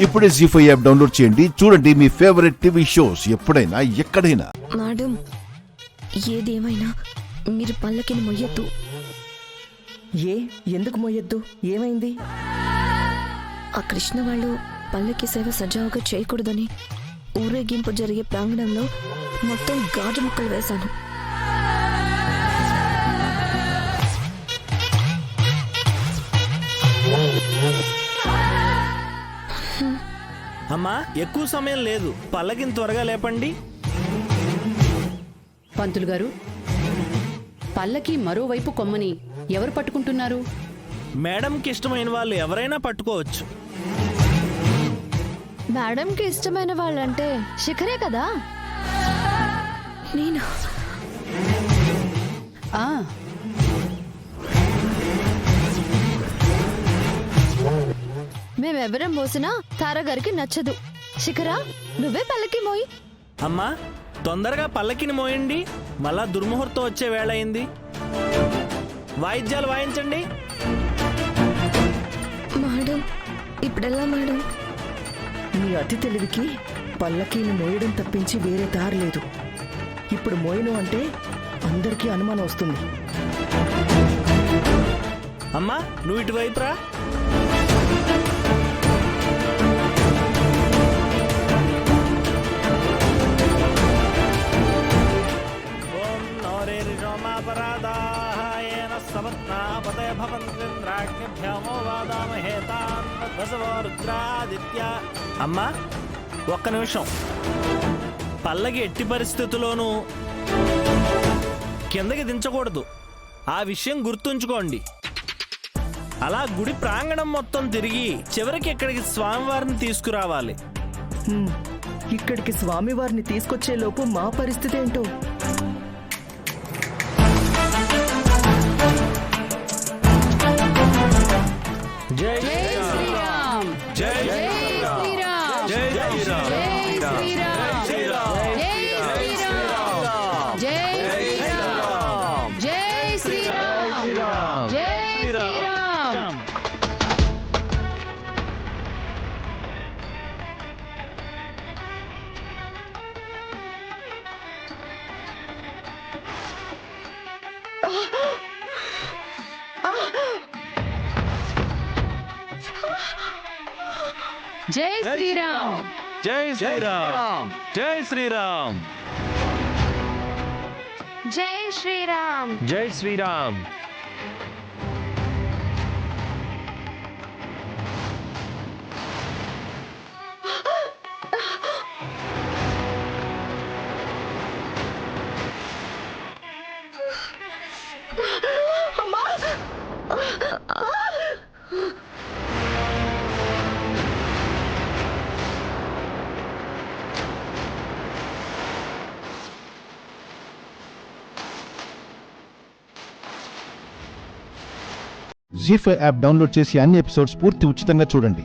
ఇప్పుడే జీ5 app download చేయండి. చూడండి మీ ఫేవరెట్ టీవీ షోస్ ఎప్పుడైనా ఎక్కడైనా. మేడం, ఏదేమైనా మీరు పల్లకిని మొయ్యొద్దు. ఎందుకు మోయొద్దు? ఏమైంది? ఆ కృష్ణ వాళ్ళు పల్లకి సేవ సజావుగా చేయకూడదని ఊరేగింపు జరిగే ప్రాంగణంలో మొత్తం గాజు ముక్కలు వేశాను. అమ్మా, ఎక్కువ సమయం లేదు, పల్లకిని త్వరగా లేపండి. పంతులు గారు, పల్లకి మరోవైపు కొమ్మని ఎవరు పట్టుకుంటున్నారు? మేడంకి ఇష్టమైన వాళ్ళు ఎవరైనా పట్టుకోవచ్చు. మేడంకి ఇష్టమైన వాళ్ళంటే శిఖరే కదా. నేనా? ఆ మేమెవరం మోసినా తారాగారికి నచ్చదు. శిఖరా, నువ్వే పల్లకి మోయి. అమ్మా, తొందరగా పల్లకిని మోయండి, మళ్ళా దుర్ముహూర్తం వచ్చే వేళ అయింది. వాయిద్యాలు వాయించండి. మేడం, ఇప్పుడెలా మేడం? నీ అతి తెలివికి పల్లకీని మోయడం తప్పించి వేరే దారి లేదు. ఇప్పుడు మోయను అంటే అందరికీ అనుమానం వస్తుంది. అమ్మా, నువ్వు ఇటువైపు రా. అమ్మా, ఒక్క నిమిషం. పల్లకి ఎట్టి పరిస్థితుల్లోనూ కిందకి దించకూడదు, ఆ విషయం గుర్తుంచుకోండి. అలా గుడి ప్రాంగణం మొత్తం తిరిగి చివరికి ఇక్కడికి స్వామివారిని తీసుకురావాలి. ఇక్కడికి స్వామివారిని తీసుకొచ్చే లోపు మా పరిస్థితి ఏంటో. జై శ్రీరామ్, జై శ్రీరామ్, జై శ్రీరామ్, జై శ్రీరామ్, జై శ్రీరామ్, జై శ్రీరామ్. జై శ్రీరామ్, జై శ్రీరామ్, జై శ్రీరామ్, జై శ్రీరామ్. జై శ్రీరామ్. జీ5 యాప్ డౌన్లోడ్ చేసి అన్ని ఎపిసోడ్స్ పూర్తి ఉచితంగా చూడండి.